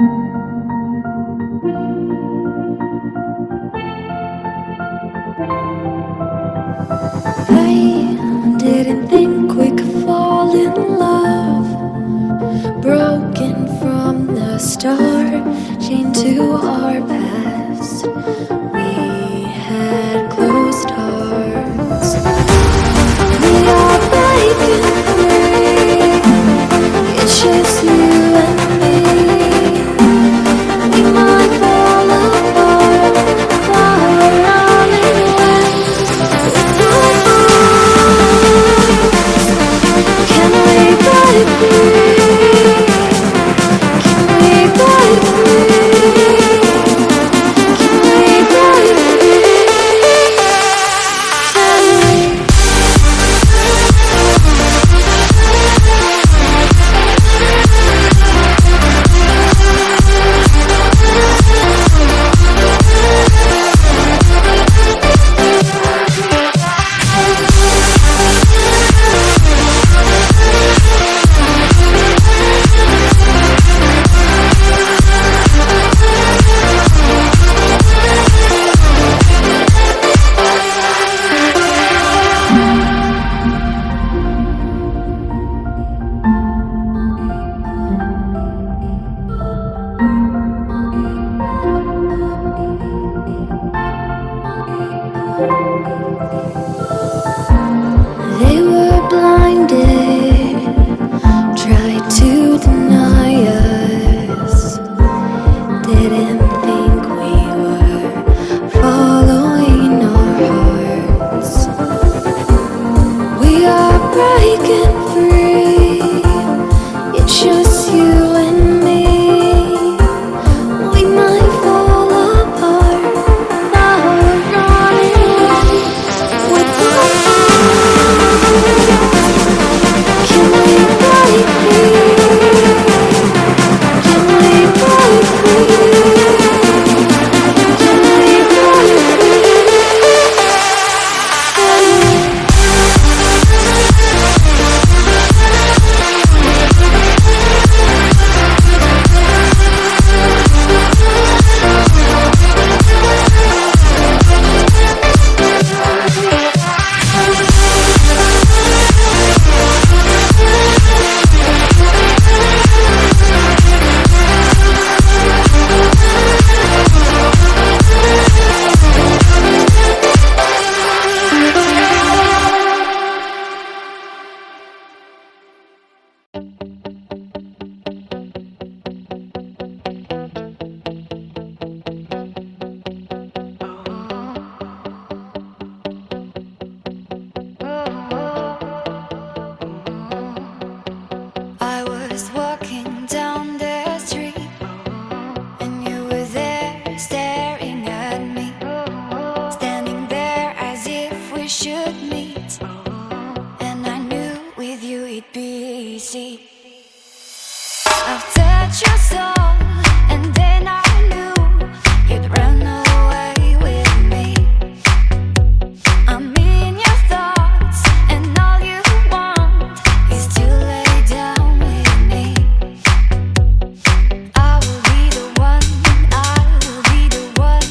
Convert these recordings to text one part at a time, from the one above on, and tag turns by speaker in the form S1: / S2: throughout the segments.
S1: I didn't think we could fall in love, broken from the start, chained to our past. We had closed hearts. We are breaking free. It's just you and me. We might fall apart, while we're running away with our hearts. Can we break free? Can we break free? Can we break free? Can we? They were blinded, tried to deny us, didn't think we were following our hearts. We are breaking free, it's just you and me. We might fall apart, now we're running away with our hearts. Can we break free? Can we break free? Can we break free? Can we? I was walking down the street, and you were there staring at me, standing there as if we should meet. And I knew with you it'd be easy. I've touched your soul, and then I knew you'd run away with me. I'm in your thoughts, and all you want is to lay down with me. I will be the one, I will be the one,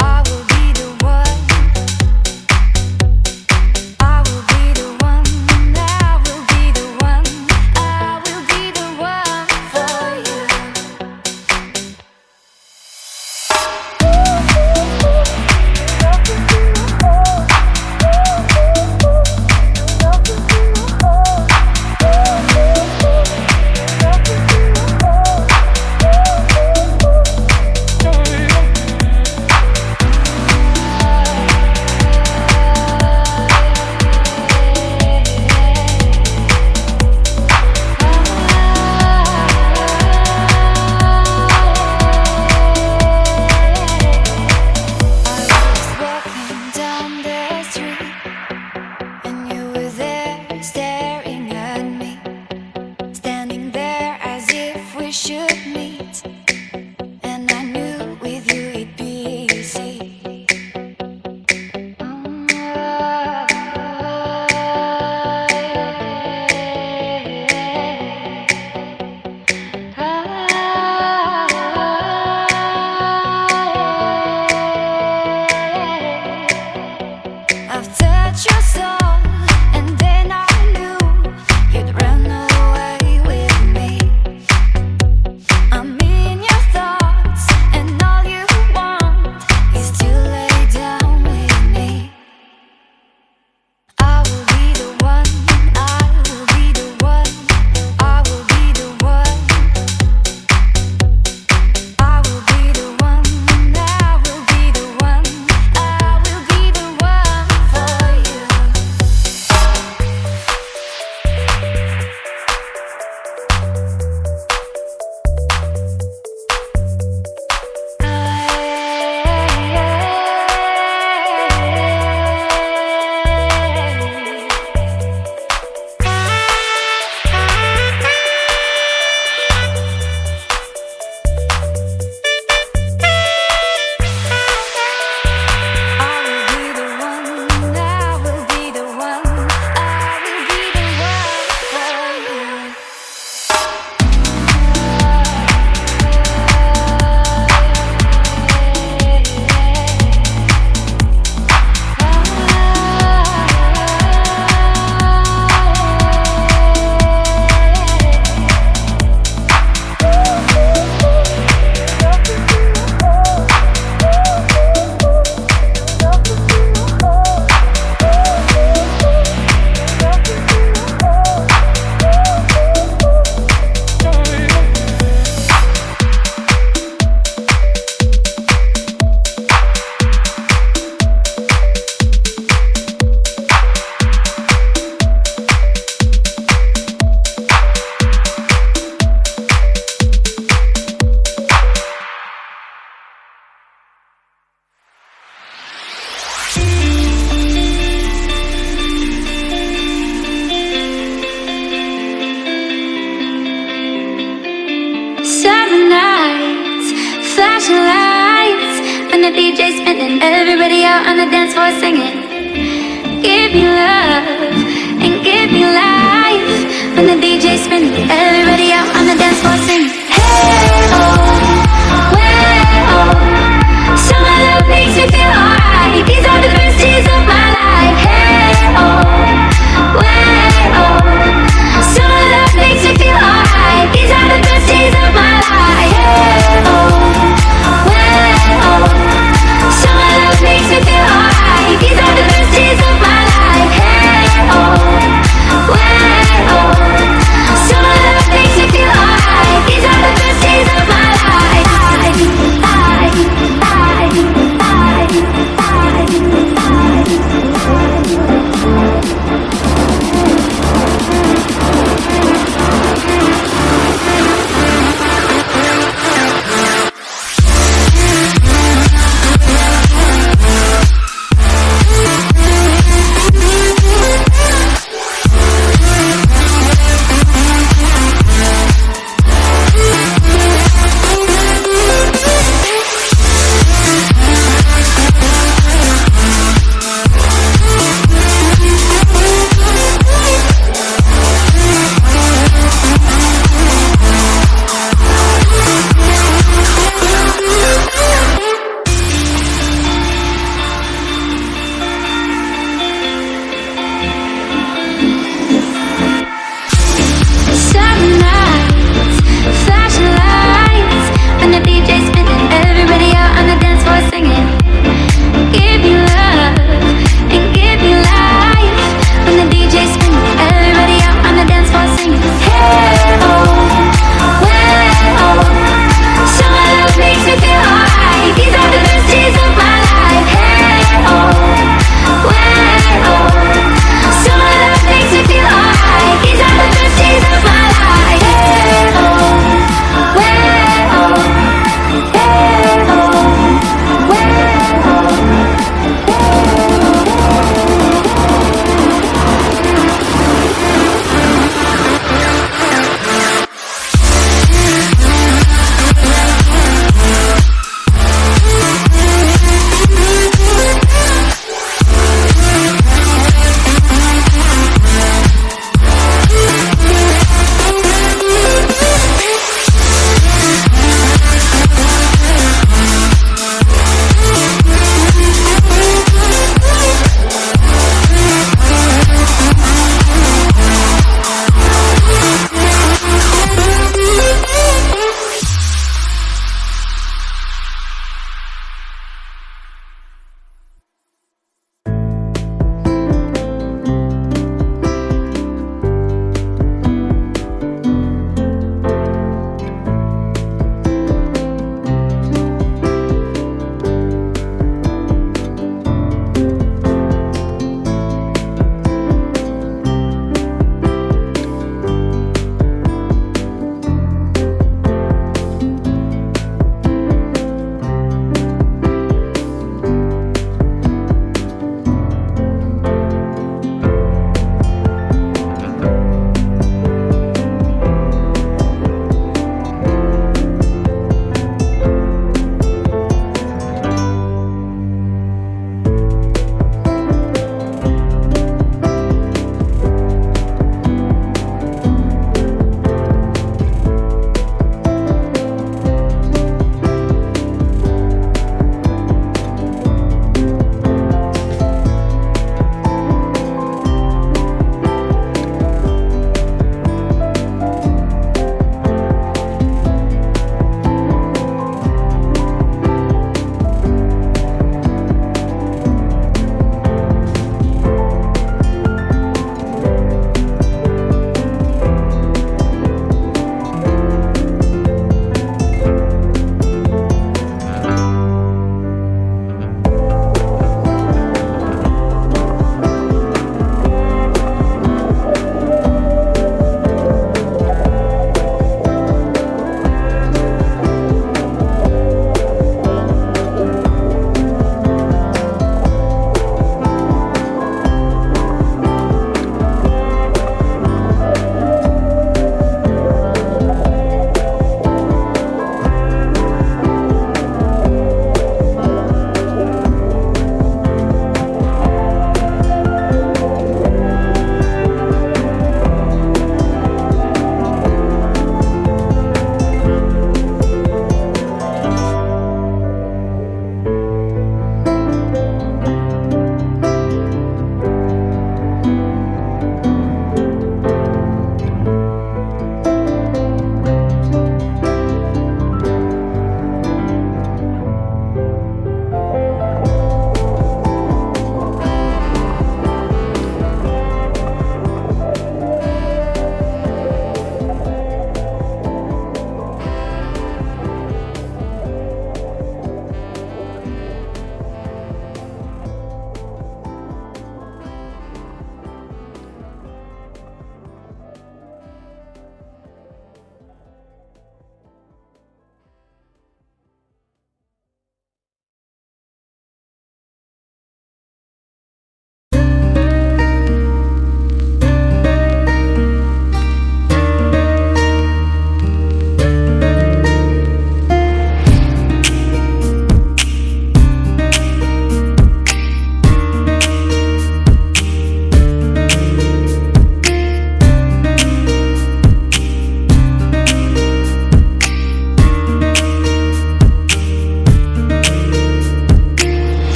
S1: I will be the one. I will be the one, I will be the one, I will be the one for you. when the DJ's spinning, everybody out on the dance floor singing. Give me love and give me life. When the DJ's spinning, everybody out on the dance floor singing.